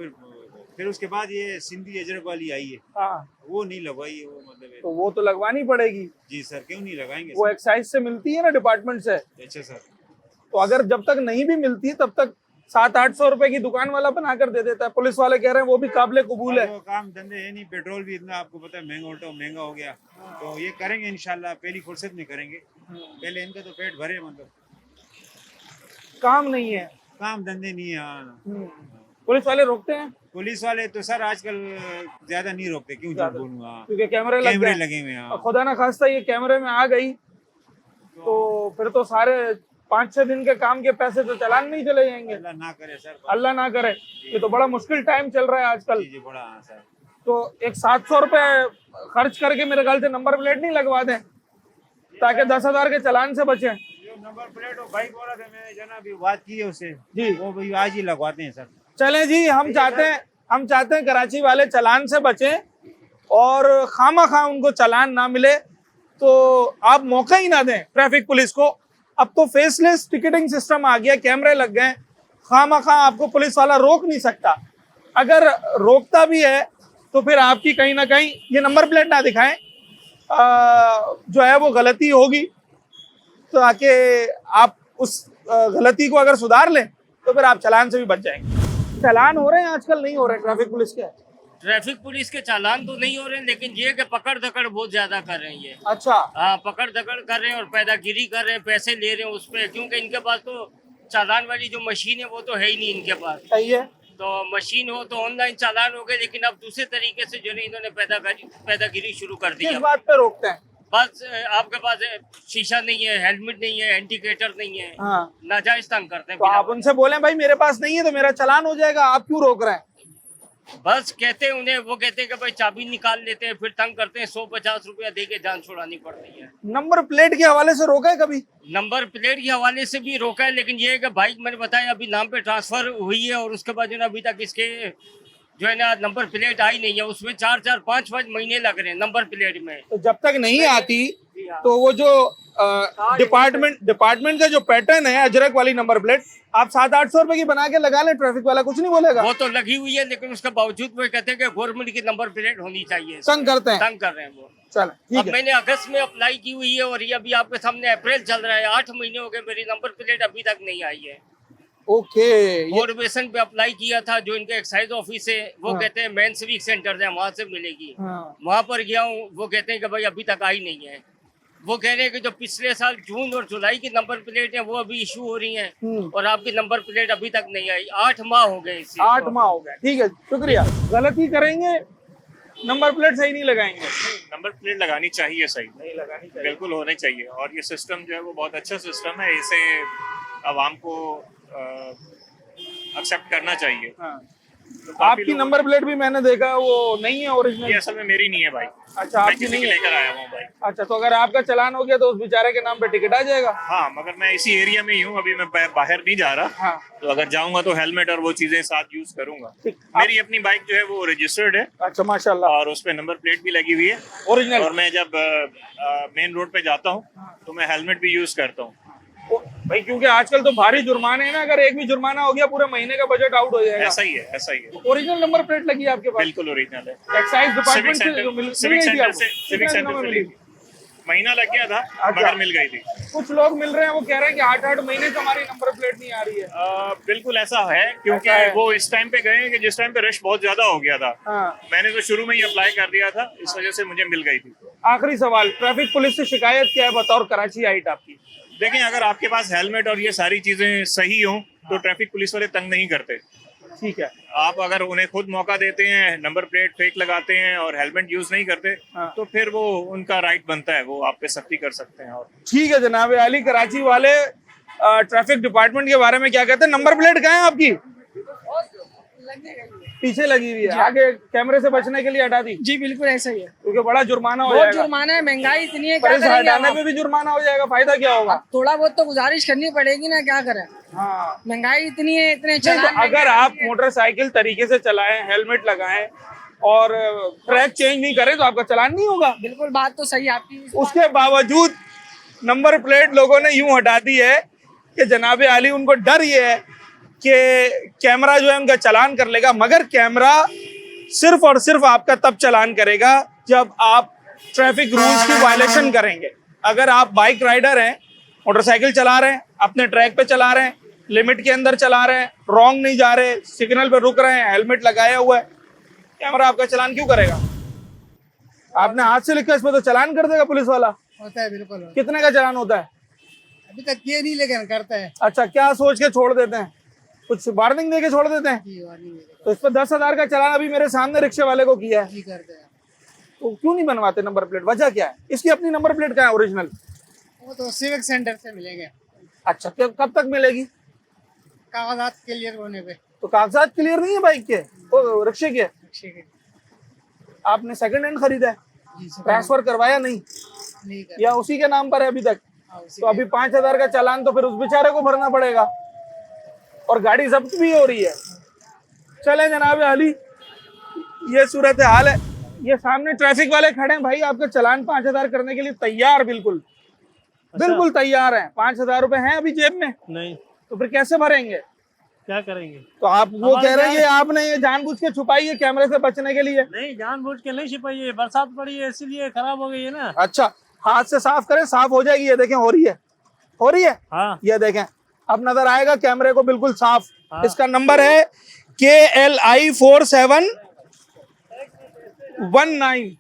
फिर उसके बाद ये सिंधी अजरक वाली आई है, हाँ, वो नहीं लगवाई है। वो मतलब है। तो वो तो लगवानी पड़ेगी। जी सर, क्यों नहीं लगाएंगे वो सर? एक्साइज से मिलती है ना डिपार्टमेंट से, अच्छा सर, तो अगर जब तक नहीं भी मिलती तब तक 700-800 रुपए की दुकान वाला बना कर दे देता है। पुलिस वाले कह रहे हैं वो भी काबिले कबूल है। वो काम धंधे है नहीं, पेट्रोल भी इतना आपको पता है महंगा हो गया, तो ये करेंगे इंशाल्लाह, पहली फुर्सत में करेंगे। पहले इनका तो पेट भरे, मतलब काम नहीं है, काम धंधे नहीं है। हाँ, पुलिस वाले रोकते हैं पुलिस वाले तो सर आजकल ज्यादा नहीं रोकते, क्यों झूठ बोलूंगा, क्योंकि कैमरे लगे हुए हैं। और हाँ। खुदा ना खास्ता ये कैमरे में आ गई तो फिर तो सारे 5-6 दिन के काम के पैसे तो चालान नहीं चले जाएंगे। अल्लाह ना करे सर, अल्लाह ना करे। ये तो बड़ा मुश्किल टाइम चल रहा है आजकल। जी बड़ा। हाँ सर, तो एक 700 रुपए खर्च करके मेरे ख्याल से नंबर प्लेट नहीं लगवा दें ताकि 10,000 के चालान से बचें। जो नंबर प्लेट और बाइक वाला था, मैंने जना भी बात की है उससे जी, वो भाई आज ही लगवाते हैं सर। चलें जी, हम चाहते हैं कराची वाले चालान से बचें और खामा उनको चालान ना मिले, तो आप मौका ही ना दें ट्रैफिक पुलिस को। अब तो फेसलेस टिकटिंग सिस्टम आ गया, कैमरे लग गए, खामा आपको पुलिस वाला रोक नहीं सकता। अगर रोकता भी है तो फिर आपकी कहीं ना कहीं ये नंबर प्लेट ना दिखाएं, जो है वो गलती होगी, तो आके आप उस गलती को अगर सुधार लें तो फिर आप चालान से भी बच जाएंगे। चालान हो रहे हैं आजकल, नहीं हो रहे ट्रैफिक पुलिस के? ट्रैफिक पुलिस के चालान तो नहीं हो रहे हैं, लेकिन ये कि पकड़ दकड़ बहुत ज्यादा कर रहे हैं ये। अच्छा, हाँ, पकड़ दकड़ कर रहे हैं और पैदागिरी कर रहे हैं, पैसे ले रहे हैं उस पे, क्योंकि इनके पास तो चालान वाली जो मशीन है वो तो है ही नहीं इनके पास। सही है। तो मशीन हो तो ऑनलाइन चालान हो गए, लेकिन अब दूसरे तरीके से जो है इन्होंने पैदागिरी शुरू कर दी किस है। बात पे रोकते हैं? बस आपके पास शीशा नहीं है, हेलमेट नहीं है, इंडिकेटर नहीं है, हाँ, नाजायज तंग करते हैं। तो आप उनसे बोलें भाई मेरे पास नहीं है तो मेरा चालान हो जाएगा, आप क्यों रोक रहे हैं? बस कहते हैं उन्हें, वो कहते हैं कि भाई चाबी निकाल लेते हैं, फिर तंग करते हैं, 150 रुपया दे के जान छुड़ानी पड़ती है। नंबर प्लेट के हवाले से रोका है कभी? नंबर प्लेट के हवाले से भी रोका है, लेकिन ये है कि बाइक मैंने बताया अभी नाम पे ट्रांसफर हुई है और उसके बाद जो है अभी तक इसके जो है ना नंबर प्लेट आई नहीं है, उसमें 4-4, 5-5 महीने लग रहे हैं नंबर प्लेट में। तो जब तक नहीं आती तो वो जो डिपार्टमेंट का जो पैटर्न है अजरक वाली नंबर प्लेट, आप 700-800 रुपए की बना के लगा लें, ट्रैफिक वाला कुछ नहीं बोलेगा। वो तो लगी हुई है, लेकिन उसके बावजूद वो कहते हैं कि गवर्नमेंट की नंबर प्लेट होनी चाहिए। तंग करते हैं, तंग कर रहे हैं वो। चल ठीक अब है। मैंने अगस्त में अप्लाई की हुई है और ये अभी आपके सामने अप्रैल चल रहा है, 8 महीने हो गए, मेरी नंबर प्लेट अभी तक नहीं आई है। ओके, फॉर्मेशन पे अप्लाई किया था, जो इनके एक्साइज ऑफिस है वो कहते हैं मेन सिविक सेंटर है वहाँ से मिलेगी। वहाँ पर गया हूँ, वो कहते हैं कि भाई अभी तक आई नहीं है। वो कह रहे हैं कि जो पिछले साल जून और जुलाई की नंबर प्लेट है वो अभी इशू हो रही हैं और आपकी नंबर प्लेट अभी तक नहीं आई। 8 माह हो गए इसे। 8 माह हो गए, ठीक है, शुक्रिया। गलती करेंगे, नंबर प्लेट सही नहीं लगाएंगे। नंबर प्लेट लगानी चाहिए, सही नहीं लगानी चाहिए, बिल्कुल होनी चाहिए। और ये सिस्टम जो है वो बहुत अच्छा सिस्टम है, इसे आवाम को एक्सेप्ट करना चाहिए। हाँ। तो काफी आपकी लोगों- नंबर प्लेट भी मैंने देखा वो नहीं है ओरिजिनल। ये असल में मेरी नहीं है बाइक, अच्छा मैं आपकी किसी नहीं की है। लेकर आया हूँ बाइक। अच्छा तो अगर आपका चालान हो गया तो उस बेचारे के नाम पे टिकट आ जाएगा। हाँ, मगर मैं इसी एरिया में ही हूँ, अभी मैं बाहर नहीं जा रहा। हाँ तो अगर जाऊंगा तो हेलमेट और वो चीजें साथ यूज करूंगा। ठीक। मेरी अपनी बाइक जो है वो रजिस्टर्ड है अच्छा माशाल्लाह और उस पे नंबर प्लेट भी लगी हुई है। ओरिजिनल। और मैं जब मेन रोड पे जाता हूँ तो मैं हेलमेट भी यूज करता हूँ। भाई क्योंकि आजकल तो भारी जुर्माने हैं ना, अगर एक भी जुर्माना हो गया पूरे महीने का बजट आउट हो जाएगा। ऐसा ही है, ऐसा ही है। ओरिजिनल नंबर प्लेट लगी है आपके पास? बिल्कुल ओरिजिनल है। एक्साइज सिविक डिपार्टमेंट से सेंटर जो मिल सिविक गई थी सेंटर आपको? से सिविक कितने सेंटर दिनों से में ली मिली? थी। महीना लग गया था मगर मिल गई थी। कुछ लोग मिल रहे हैं वो कह रहे हैं कि 8-8 महीने से हमारी नंबर प्लेट नहीं आ रही है। बिल्कुल ऐसा है, क्योंकि ऐसा है। वो इस टाइम पे गए कि जिस टाइम पे रश बहुत ज्यादा हो गया था। हाँ। मैंने तो शुरू में ही अप्लाई कर दिया था, इस वजह से मुझे मिल गई थी। आखिरी सवाल, ट्रैफिक पुलिस से शिकायत क्या है बतौर कराची हाइट आपकी? देखें, अगर आपके पास हेलमेट और ये सारी चीजें सही हो तो ट्रैफिक पुलिस वाले तंग नहीं करते। ठीक है। आप अगर उन्हें खुद मौका देते हैं, नंबर प्लेट फेक लगाते हैं और हेलमेट यूज नहीं करते, हाँ। तो फिर वो उनका राइट बनता है, वो आप पे सख्ती कर सकते हैं। और ठीक है जनाब अली, कराची वाले ट्रैफिक डिपार्टमेंट के बारे में क्या कहते हैं? नंबर प्लेट कहाँ है आपकी? पीछे लगी हुई है, आगे कैमरे से बचने के लिए हटा दी? जी बिल्कुल ऐसा ही है। क्योंकि बड़ा जुर्माना हो बहुत जाएगा। जुर्माना है, महंगाई इतनी है, पर क्या इस करेंगे हटाने हम? में भी जुर्माना हो जाएगा, फायदा क्या होगा? थोड़ा बहुत तो गुजारिश करनी पड़ेगी ना, क्या करें, हाँ महंगाई इतनी है, इतने नहीं, चालान तो अगर आप मोटरसाइकिल तरीके से चलाएं, हेलमेट लगाएं और ट्रैक चेंज नहीं करें तो आपका चालान नहीं होगा। बिल्कुल बात तो सही है आपकी। उसके बावजूद नंबर प्लेट लोगों ने यूं हटा दी है कि जनाब आली उनको डर ये है कि कैमरा जो है उनका चालान कर लेगा, मगर कैमरा सिर्फ और सिर्फ आपका तब चालान करेगा जब आप ट्रैफिक रूल्स की वायलेशन करेंगे। अगर आप बाइक राइडर हैं, मोटरसाइकिल चला रहे हैं, अपने ट्रैक पे चला रहे हैं, लिमिट के अंदर चला रहे हैं, रॉन्ग नहीं जा रहे, सिग्नल पे रुक रहे हैं, हेलमेट लगाया हुआ है, कैमरा आपका चालान क्यों करेगा? आपने हाथ से लिखा, इसमें तो चालान कर देगा पुलिस वाला। होता है बिल्कुल। कितने का चालान होता है? अभी तक ये नहीं लेकिन करता है। अच्छा, क्या सोच के छोड़ देते हैं? कुछ वार्निंग दे के छोड़ देते हैं? तो इस पर 10,000 का चालान अभी मेरे सामने रिक्शे वाले को किया है। तो क्यों नहीं बनवाते नंबर प्लेट? वजह क्या है? इसकी अपनी नंबर प्लेट क्या है ओरिजिनल? वो तो सिविक सेंटर से मिलेंगे, अच्छा, कब तक मिलेगी? कागजात क्लियर होने पे। तो कागजात क्लियर नहीं है बाइक के, वो रिक्शे के? आपने सेकंड हैंड खरीदा है, ट्रांसफर करवाया नहीं या उसी के नाम पर है अभी तक? तो अभी 5,000 का चालान तो फिर उस बेचारे को भरना पड़ेगा और गाड़ी जब्त भी हो रही है। चले जनाब अली, ये सूरत हाल है। ये सामने ट्रैफिक वाले खड़े हैं भाई, आपका चालान 5,000 करने के लिए तैयार, बिल्कुल बिल्कुल तैयार है। 5,000 रुपए हैं अभी जेब में? नहीं। तो फिर कैसे भरेंगे? क्या करेंगे? तो आप वो कह रहे हैं आपने ये जानबूझ के छुपाई है कैमरे से बचने के लिए? नहीं, जानबूझ के नहीं छिपाई है, बरसात पड़ी है इसीलिए खराब हो गई है ना। अच्छा, हाथ से साफ करें, साफ हो जाएगी। ये देखें, हो रही है, हो रही है। हाँ। ये देखें, अब नजर आएगा कैमरे को बिल्कुल साफ। इसका नंबर है KLI 4719।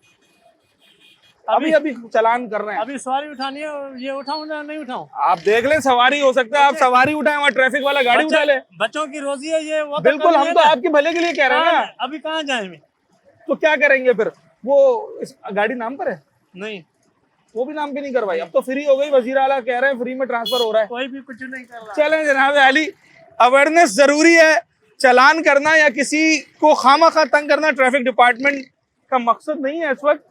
अभी चालान कर रहे हैं। अभी सवारी उठानी है, ये उठाऊं ना नहीं उठाऊं? आप देख लें, सवारी हो सकता है आप सवारी उठाएं, वहाँ ट्रैफिक वाला गाड़ी उठा ले। बच्चों की रोजी है ये, वो बिल्कुल, हम तो आपके भले के लिए कह रहे हैं ना। अभी कहाँ जाए? तो क्या करेंगे फिर? वो इस गाड़ी नाम पर है? नहीं, वो भी नाम पे नहीं करवाई? अब तो फ्री हो गई, वजीर आला कह रहे हैं फ्री में ट्रांसफर हो रहा है। कोई भी कुछ नहीं कर रहा। चलें जनाब अली, अवेयरनेस जरूरी है। चालान करना या किसी को खामखा तंग करना ट्रैफिक डिपार्टमेंट का मकसद नहीं है इस वक्त।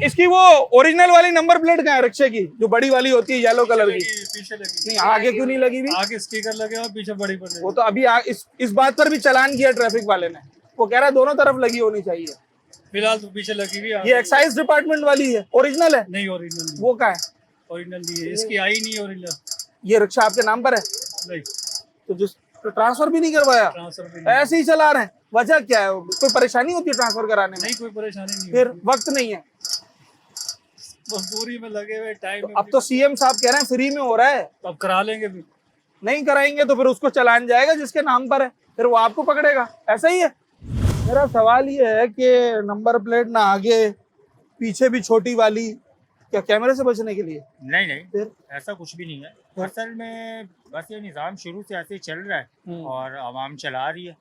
इसकी वो ओरिजिनल वाली नंबर प्लेट कहाँ है रिक्शे की, जो बड़ी वाली होती है येलो कलर की? पीछे लगी। नहीं, आगे क्यों नहीं लगी हुई? आगे स्टिकर लगे और पीछे बड़ी पड़ी। वो तो अभी इस बात पर भी चालान किया ट्रैफिक वाले ने, वो कह रहा है दोनों तरफ लगी होनी चाहिए। फिलहाल तो पीछे लगी हुई। ये एक्साइज डिपार्टमेंट वाली है, ओरिजिनल है? नहीं, ओरिजिनल वो क्या है? ओरिजिनल नहीं है, इसकी आई नहीं ओरिजिनल। ये रिक्शा आपके नाम पर है? नहीं, तो तो ट्रांसफर भी नहीं करवाया, ट्रांसफर भी नहीं। ऐसे ही चला रहे हैं। वजह क्या है? कोई परेशानी होती है ट्रांसफर कराने में? नहीं, कोई परेशानी नहीं। फिर वक्त नहीं है, मजदूरी में लगे हुए टाइम। अब तो सीएम साहब कह रहे हैं फ्री में हो रहा है। तो अब करा लेंगे भी। नहीं कराएंगे तो फिर उसको चालान जाएगा जिसके नाम पर है, फिर वो आपको पकड़ेगा। ऐसा ही है। मेरा सवाल ये है कि नंबर प्लेट ना आगे पीछे भी छोटी वाली, क्या कैमरे से बचने के लिए? नहीं नहीं, फिर ऐसा कुछ भी नहीं है। असल में बस ये निज़ाम शुरू से ऐसे ही चल रहा है और आवाम चला रही है।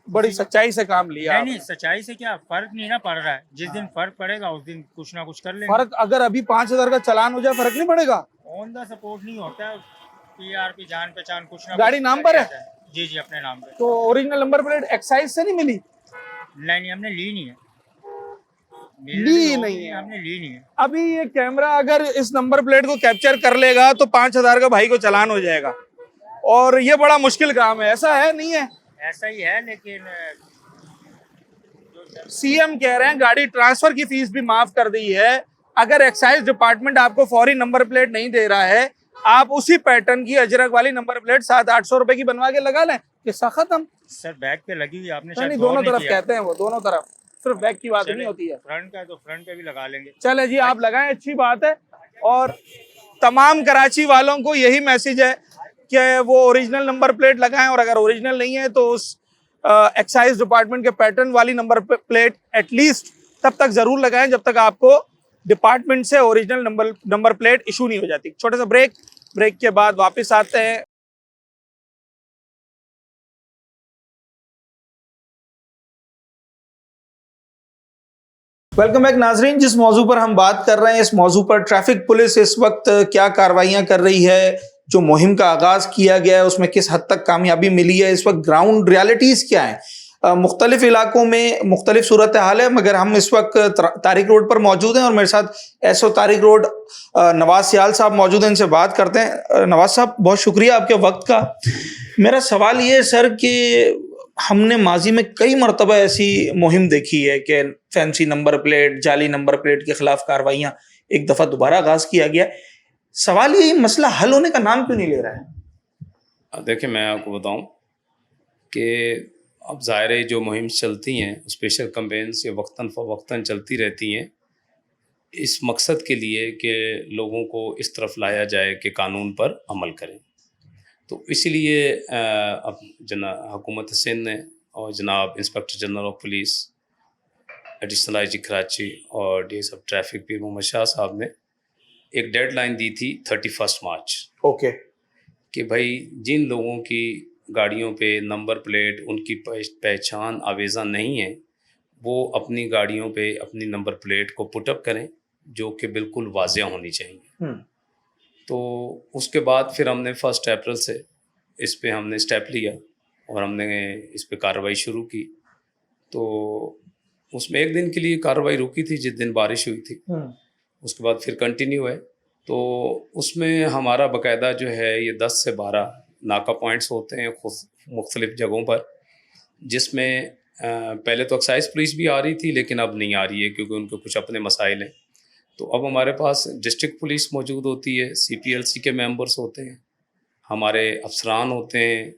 बड़ी सच्चाई से काम लिया नहीं आपने। नहीं, सच्चाई से क्या फर्क नहीं ना पड़ रहा है। जिस दिन फर्क पड़ेगा उस दिन कुछ ना कुछ कर लेंगे। फर्क अगर अभी 5,000 का चालान हो जाए फर्क नहीं पड़ेगा? ऑन द सपोर्ट नहीं होता है, पीआरपी जान पहचान कुछ ना गाड़ी कुछ नाम कर पर है? दिया जाए। जी जी अपने नाम पे। तो ओरिजिनल नंबर प्लेट एक्साइज से नहीं मिली? नहीं हमने ली नहीं है। ली नहीं है, हमने ली नहीं है। अभी ये कैमरा अगर इस नंबर प्लेट को कैप्चर कर लेगा तो 5,000 का भाई को चालान हो जाएगा, और ये बड़ा मुश्किल काम है। ऐसा है नहीं है? ऐसा ही है, लेकिन सीएम कह रहे हैं गाड़ी ट्रांसफर की फीस भी माफ कर दी है। अगर एक्साइज डिपार्टमेंट आपको फौरी नंबर प्लेट नहीं दे रहा है, आप उसी पैटर्न की अजरक वाली नंबर प्लेट 700-800 रुपए की बनवा के लगा लें, किस्सा खत्म। सर बैक पे लगी हुई आपने नहीं, दोनों तरफ कहते हैं वो, दोनों तरफ, सिर्फ बैक की बात नहीं होती है। फ्रंट का तो फ्रंट पे भी लगा लेंगे। चले जी, आप लगाएं, अच्छी बात है। और तमाम कराची वालों को यही मैसेज है कि वो ओरिजिनल नंबर प्लेट लगाएं, और अगर ओरिजिनल नहीं है तो उस एक्साइज डिपार्टमेंट के पैटर्न वाली नंबर प्लेट एटलीस्ट तब तक जरूर लगाएं जब तक आपको डिपार्टमेंट से ओरिजिनल नंबर प्लेट इशू नहीं हो जाती। छोटा सा ब्रेक के बाद वापस आते हैं। वेलकम बैक नाजरीन। जिस मौजू पर हम बात कर रहे हैं, इस मौजू पर ट्रैफिक पुलिस इस वक्त क्या कार्रवाइयां कर रही है, जो मुहिम का आगाज किया गया है उसमें किस हद तक कामयाबी मिली है, इस वक्त ग्राउंड रियलिटीज क्या है, मुख्तलिफ इलाकों में मुख्तलिफ सूरत हाल है। मगर हम इस वक्त तारिक रोड पर मौजूद हैं और मेरे साथ एसओ तारिक रोड नवाज सियाल साहब मौजूद हैं, इनसे बात करते हैं। नवाज साहब, बहुत शुक्रिया आपके वक्त का। मेरा सवाल ये है सर कि हमने माजी में कई मरतबा ऐसी मुहिम देखी है कि फैंसी नंबर प्लेट, जाली नंबर प्लेट के खिलाफ कार्रवाइयाँ एक दफ़ा दोबारा आगाज किया गया। सवाल ये मसला हल होने का नाम क्यों नहीं ले रहा है? देखिए, मैं आपको बताऊं कि अब ज़ाहिर जो मुहिम चलती हैं, स्पेशल कैंपेन्स ये वक्तन फ़वक्तन चलती रहती हैं, इस मकसद के लिए कि लोगों को इस तरफ लाया जाए कि कानून पर अमल करें। तो इसीलिए अब हुकूमत सिंध ने और जनाब inspector general of police additional I G Karachi और डीएस ऑफ ट्रैफिक पीर मोहम्मद शाह साहब ने एक डेडलाइन दी थी 31 मार्च। ओके। कि भाई जिन लोगों की गाड़ियों पे नंबर प्लेट, उनकी पहचान आवेज़ा नहीं है, वो अपनी गाड़ियों पे अपनी नंबर प्लेट को पुटअप करें, जो कि बिल्कुल वाज़िया होनी चाहिए। तो उसके बाद फिर हमने 1 अप्रैल से इस पे हमने स्टेप लिया और हमने इस पे कार्रवाई शुरू की। तो उसमें एक दिन के लिए कार्रवाई रुकी थी जिस दिन बारिश हुई थी, उसके बाद फिर कंटिन्यू है। तो उसमें हमारा बाकायदा जो है ये 10 से 12 नाका पॉइंट्स होते हैं मुख्तलिफ जगहों पर, जिसमें पहले तो एक्साइज पुलिस भी आ रही थी लेकिन अब नहीं आ रही है क्योंकि उनके कुछ अपने मसाइल हैं। तो अब हमारे पास डिस्ट्रिक्ट पुलिस मौजूद होती है, CPLC के मेंबर्स होते हैं, हमारे अफसरान होते हैं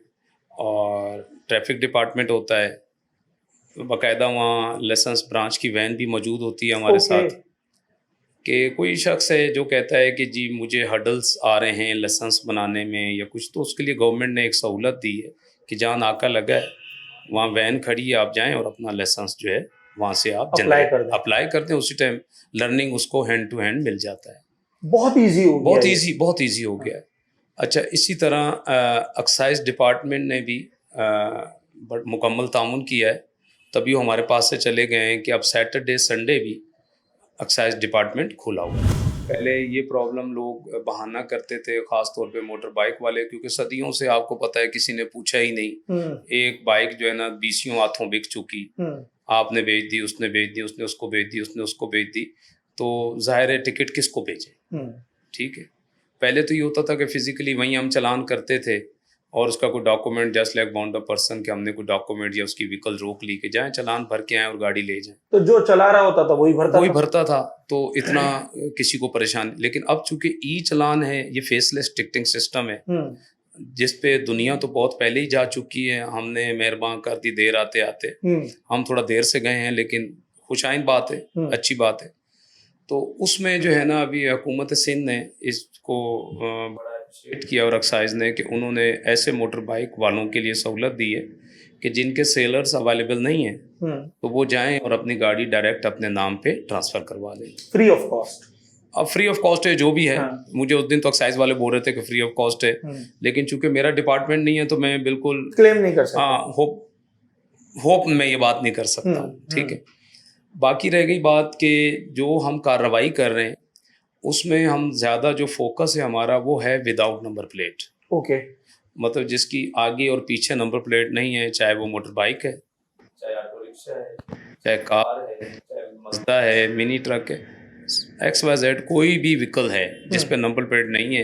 और ट्रैफिक डिपार्टमेंट होता है। बाकायदा वहाँ लाइसेंस ब्रांच की वैन भी मौजूद होती है हमारे साथ। कि कोई शख्स है जो कहता है कि जी मुझे हर्डल्स आ रहे हैं लाइसेंस बनाने में या कुछ, तो उसके लिए गवर्नमेंट ने एक सहूलत दी है कि जहाँ नाका लगा है वहाँ वैन खड़ी है, आप जाएं और अपना लाइसेंस जो है वहाँ से आप अप्लाई कर दें। उसी टाइम लर्निंग उसको हैंड टू हैंड मिल जाता है। बहुत ईजी हो गया, बहुत ईजी हो गया है। अच्छा, इसी तरह एक्साइज डिपार्टमेंट ने भी मुकम्मल तामुन किया है, तभी वो हमारे पास से चले गए हैं कि अब सैटरडे संडे भी एक्साइज डिपार्टमेंट खुला हुआ है। पहले ये प्रॉब्लम लोग बहाना करते थे, ख़ास तौर पे मोटर बाइक वाले, क्योंकि सदियों से आपको पता है किसी ने पूछा ही नहीं। एक बाइक जो है ना 20 हाथों बिक चुकी, आपने बेच दी, उसने बेच दी, उसने उसको बेच दी, उसने उसको बेच दी, तो जाहिर है टिकट किसको भेजे। ठीक है, पहले तो ये होता था कि फिजिकली वहीं हम चलान करते थे और उसका कोई document just like bound the person कि हमने कोई डॉक्यूमेंट या उसकी व्हीकल रोक ली कि जाएं चलान भर के आए और गाड़ी ले जाएं। तो जो चला रहा होता था वही भरता था, तो इतना किसी को परेशानी। लेकिन अब चूंकि ई चलान है, ये फेसलेस टिकटिंग सिस्टम है जिस पे दुनिया तो बहुत पहले ही जा चुकी है। हमने मेहरबान कर दी देर आते आते, हम थोड़ा देर से गए हैं, लेकिन खुशाइन बात है, अच्छी बात है। तो उसमें जो है ना अभी हुकूमत सिंध ने इसको बड़ा अप्रिशिएट किया और एक्साइज ने कि उन्होंने ऐसे मोटर बाइक वालों के लिए सहूलत दी है कि जिनके सेलर्स अवेलेबल नहीं है तो वो जाएं और अपनी गाड़ी डायरेक्ट अपने नाम पे ट्रांसफ़र करवा दें, फ्री ऑफ कॉस्ट। अब फ्री ऑफ कॉस्ट है जो भी है। मुझे उस दिन तो एक्साइज वाले बोल रहे थे कि फ्री ऑफ कॉस्ट है, लेकिन चूंकि मेरा डिपार्टमेंट नहीं है तो मैं बिल्कुल क्लेम नहीं कर सकता। हाँ, होप मैं ये बात नहीं कर सकता। ठीक है, बाकी रह गई बात कि जो हम कार्रवाई कर रहे हैं उसमें हम ज़्यादा जो फोकस है हमारा वो है विदाउट नंबर प्लेट। ओके। मतलब जिसकी आगे और पीछे नंबर प्लेट नहीं है, चाहे वो मोटर बाइक है, चाहे ऑटो रिक्शा है, चाहे कार है, चाहे मज़दा है, मिनी ट्रक है, XYZ कोई भी व्हीकल है जिस पे नंबर प्लेट नहीं है,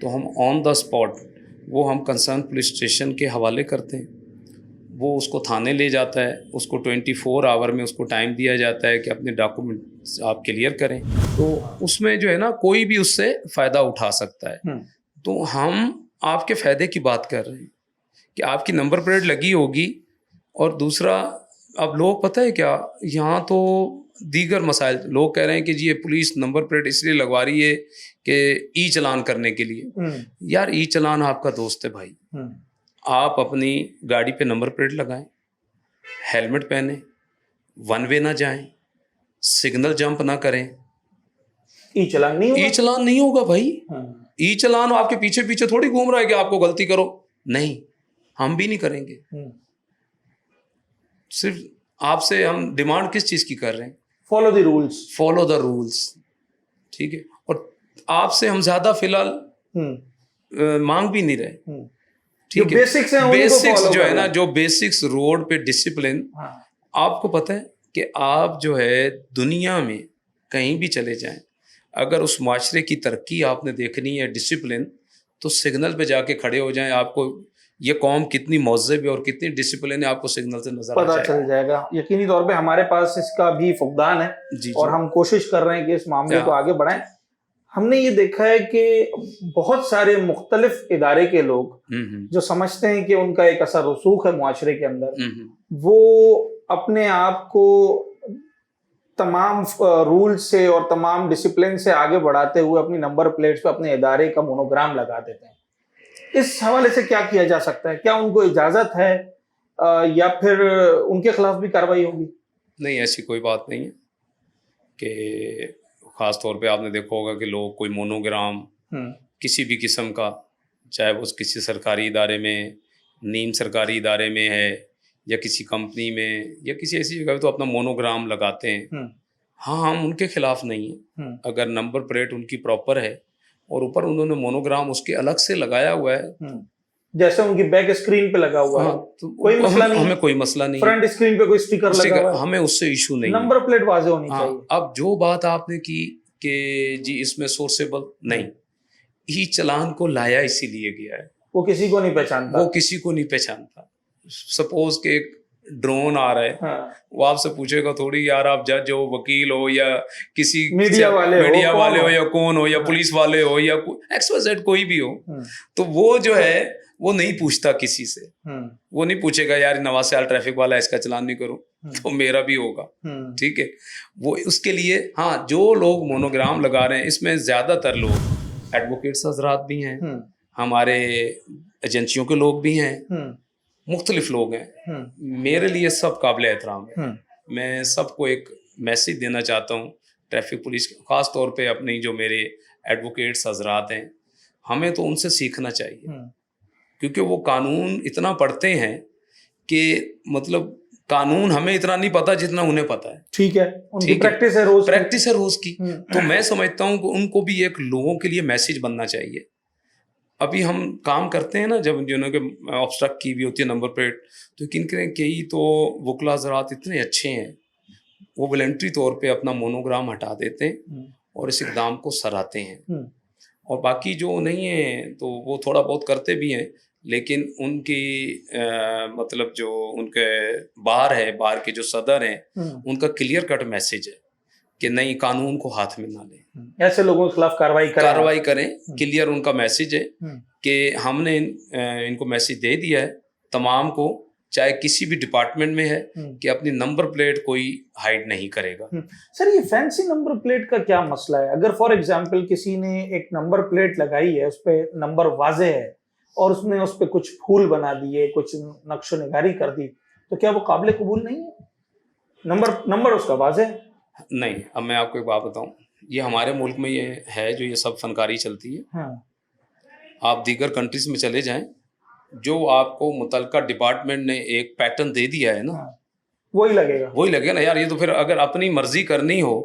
तो हम ऑन द स्पॉट वो हम कंसर्न पुलिस स्टेशन के हवाले करते हैं। वो उसको थाने ले जाता है, उसको 24 आवर में उसको टाइम दिया जाता है कि अपने डॉक्यूमेंट्स आप क्लियर करें। तो उसमें जो है ना कोई भी उससे फ़ायदा उठा सकता है। तो हम आपके फ़ायदे की बात कर रहे हैं कि आपकी नंबर प्लेट लगी होगी। और दूसरा, अब लोग पता है क्या, यहाँ तो दीगर मसाइल लोग कह रहे हैं कि जी ये पुलिस नंबर प्लेट इसलिए लगवा रही है कि ई चलान करने के लिए। यार ई चलान आपका दोस्त है भाई। आप अपनी गाड़ी पे नंबर प्लेट लगाएं, हेलमेट पहने, वन वे ना जाएं, सिग्नल जंप ना करें। ई चलान नहीं होगा? ई चलान नहीं होगा भाई। ई चलान आपके पीछे पीछे थोड़ी घूम रहा है कि आपको गलती करो, नहीं, हम भी नहीं करेंगे। सिर्फ आपसे हम डिमांड किस चीज की कर रहे हैं? Follow the rules. Follow the rules, ठीक है। और आपसे हम ज्यादा फिलहाल मांग भी नहीं रहे, ठीक है। बेसिक्स हैं, बेसिक्स जो है ना, जो बेसिक्स रोड पे डिसिप्लिन, आपको पता है कि आप जो है दुनिया में कहीं भी चले जाएं, अगर उस माशरे की तरक्की आपने देखनी है, डिसिप्लिन, तो सिग्नल पे जाके खड़े हो जाएं। आपको ये कौम कितनी महज़ब है और कितनी डिसिप्लिन है आपको सिग्नल से नजर पता चल जाएगा। यकीनी तौर पे हमारे पास इसका भी फुकदान है जी, और हम कोशिश कर रहे हैं कि इस मामले को आगे बढ़ाएं। हमने ये देखा है कि बहुत सारे मुख्तलिफ इदारे के लोग जो समझते हैं कि उनका एक असर रसूख है मुआशरे के अंदर, वो अपने आप को तमाम रूल से और तमाम डिसिप्लिन से आगे बढ़ाते हुए अपनी नंबर प्लेट्स पे अपने इदारे का मोनोग्राम लगा देते हैं। इस हवाले से क्या किया जा सकता है? क्या उनको इजाजत है या फिर उनके खिलाफ भी कार्रवाई होगी? नहीं, ऐसी कोई बात नहीं है कि ख़ास तौर पे आपने देखा होगा कि लोग कोई मोनोग्राम किसी भी किस्म का, चाहे वो किसी सरकारी इदारे में, नीम सरकारी इदारे में है या किसी कंपनी में या किसी ऐसी जगह तो अपना मोनोग्राम लगाते हैं। हाँ, हम उनके खिलाफ नहीं हैं। अगर नंबर प्लेट उनकी प्रॉपर है और ऊपर उन्होंने मोनोग्राम उसके अलग से लगाया हुआ है, जैसे उनकी बैक स्क्रीन पे लगा हुआ है, तो कोई मसला नहीं, हमें कोई मसला नहीं। फ्रंट स्क्रीन पे कोई स्टिकर लगा हुआ है, हमें उससे इशू नहीं। नंबर प्लेट वाज़ेह होनी चाहिए। अब जो बात आपने की कि जी इसमें सोर्सेबल नहीं, ई चलान को लाया इसीलिए गया है, वो किसी को नहीं पहचानता। वो किसी को नहीं पहचानता। सपोज के एक ड्रोन आ रहा है, वो आपसे पूछेगा थोड़ी यार आप जज हो, वकील हो या किसी मीडिया वाले हो या कौन हो या पुलिस वाले हो या XYZ कोई भी हो, तो वो जो है वो नहीं पूछता किसी से। वो नहीं पूछेगा यार नवाज से ट्रैफिक वाला इसका चलान नहीं करूं तो मेरा भी होगा, ठीक है। वो उसके लिए हाँ, जो लोग मोनोग्राम लगा रहे हैं इसमें ज्यादातर लोग एडवोकेट्स हजरात भी हैं, हमारे एजेंसियों के लोग भी हैं, मुख्तलिफ लोग हैं। मेरे लिए सब काबिल एहतराम है। मैं सबको एक मैसेज देना चाहता हूँ, ट्रैफिक पुलिस ख़ास तौर पे अपनी जो मेरे एडवोकेट्स हजरात हैं, हमें तो उनसे सीखना चाहिए, क्योंकि वो कानून इतना पढ़ते हैं कि मतलब कानून हमें इतना नहीं पता जितना उन्हें पता है। ठीक है, उनकी प्रैक्टिस है रोज की। तो मैं समझता हूँ कि उनको भी एक लोगों के लिए मैसेज बनना चाहिए। अभी हम काम करते हैं ना, जब जिन्होंने ऑब्स्ट्रक्ट की भी होती है नंबर प्लेट, तो कई तो वकला हज़रात इतने अच्छे हैं, वो वॉलंटरी तौर पे अपना मोनोग्राम हटा देते हैं और इस इक़दाम को सराहते हैं। और बाकी जो नहीं है तो वो थोड़ा बहुत करते भी हैं, लेकिन उनकी मतलब जो उनके बाहर के जो सदर हैं, उनका क्लियर कट मैसेज है कि नहीं, कानून को हाथ में ना लें, ऐसे लोगों के खिलाफ कार्रवाई करें। क्लियर उनका मैसेज है कि हमने इनको मैसेज दे दिया है तमाम को, चाहे किसी भी डिपार्टमेंट में है, कि अपनी नंबर प्लेट कोई हाइड नहीं करेगा। सर, ये फैंसी नंबर प्लेट का क्या मसला है? अगर फॉर एग्जांपल किसी ने एक नंबर प्लेट लगाई है, उस पे नंबर वाज़ेह है और उसने उस पे कुछ फूल बना दिए, कुछ नक्शो निगारी कर दी, तो क्या वो काबिल कबूल नहीं है? नंबर उसका वाज़ेह है। नहीं, अब मैं आपको एक बात बताऊं, ये हमारे मुल्क में ये है जो ये सब फनकारी चलती है। आप दीगर कंट्रीज में चले जाएं, जो आपको मुतलका डिपार्टमेंट ने एक पैटर्न दे दिया है ना, वही लगेगा ना यार। ये तो फिर अगर अपनी मर्जी करनी हो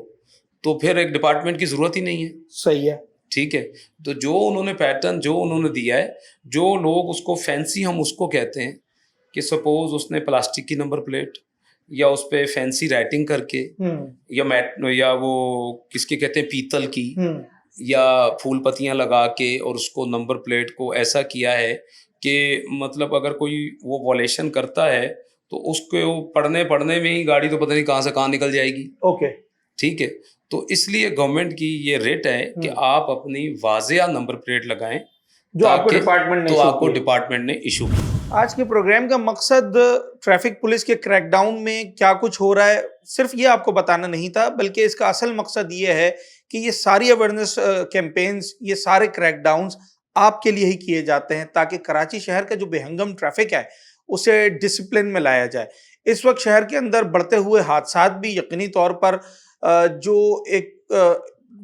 तो फिर एक डिपार्टमेंट की जरूरत ही नहीं है। सही है। ठीक है। तो जो उन्होंने पैटर्न जो उन्होंने दिया है, जो लोग उसको फैंसी हम उसको कहते हैं कि सपोज उसने प्लास्टिक की नंबर प्लेट या उस पे फैंसी राइटिंग करके या मैट या वो किसके कहते हैं पीतल की या फूल पत्तियां लगा के और उसको नंबर प्लेट को ऐसा किया है कि मतलब अगर कोई वो वॉलेशन करता है तो उसको पढ़ने में ही गाड़ी तो पता नहीं कहाँ से कहाँ निकल जाएगी। ओके, ठीक है। तो इसलिए गवर्नमेंट की ये रेट है कि आप अपनी वाजिया नंबर प्लेट लगाएं जो आपको डिपार्टमेंट ने इशू आज के प्रोग्राम का मकसद ट्रैफिक पुलिस के क्रैकडाउन में क्या कुछ हो रहा है सिर्फ ये आपको बताना नहीं था, बल्कि इसका असल मकसद ये है कि ये सारी अवेयरनेस कैंपेन्स, ये सारे क्रैकडाउन्स आपके लिए ही किए जाते हैं ताकि कराची शहर का जो बेहंगम ट्रैफिक है उसे डिसिप्लिन में लाया जाए। इस वक्त शहर के अंदर बढ़ते हुए हादसात भी यकीनी तौर पर जो एक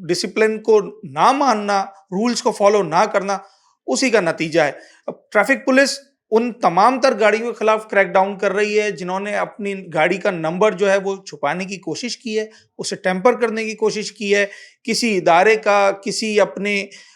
डिसिप्लिन को ना मानना, रूल्स को फॉलो ना करना, उसी का नतीजा है। अब ट्रैफिक पुलिस उन तमाम तर गाड़ियों के खिलाफ क्रैकडाउन कर रही है जिन्होंने अपनी गाड़ी का नंबर जो है वो छुपाने की कोशिश की है, उसे टेम्पर करने की कोशिश की है, किसी इदारे का, किसी अपने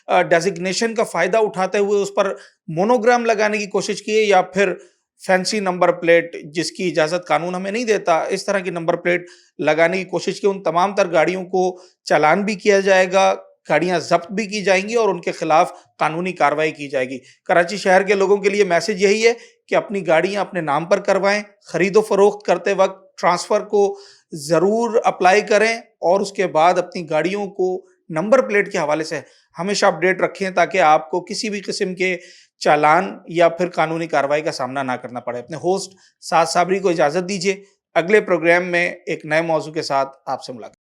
डेजिग्नेशन का फ़ायदा उठाते हुए उस पर मोनोग्राम लगाने की कोशिश की है, या फिर फैंसी नंबर प्लेट जिसकी इजाज़त कानून हमें नहीं देता, इस तरह की नंबर प्लेट लगाने की कोशिश की। उन तमाम तर गाड़ियों को चालान भी किया जाएगा, गाड़ियां जब्त भी की जाएंगी और उनके खिलाफ कानूनी कार्रवाई की जाएगी। कराची शहर के लोगों के लिए मैसेज यही है कि अपनी गाड़ियां अपने नाम पर करवाएं, खरीदो फरोख्त करते वक्त ट्रांसफ़र को ज़रूर अप्लाई करें और उसके बाद अपनी गाड़ियों को नंबर प्लेट के हवाले से हमेशा अपडेट रखें ताकि आपको किसी भी किस्म के चालान या फिर कानूनी कार्रवाई का सामना ना करना पड़े। अपने होस्ट साद साबरी को इजाज़त दीजिए। अगले प्रोग्राम में एक नए मौजू के साथ आपसे मुलाकात।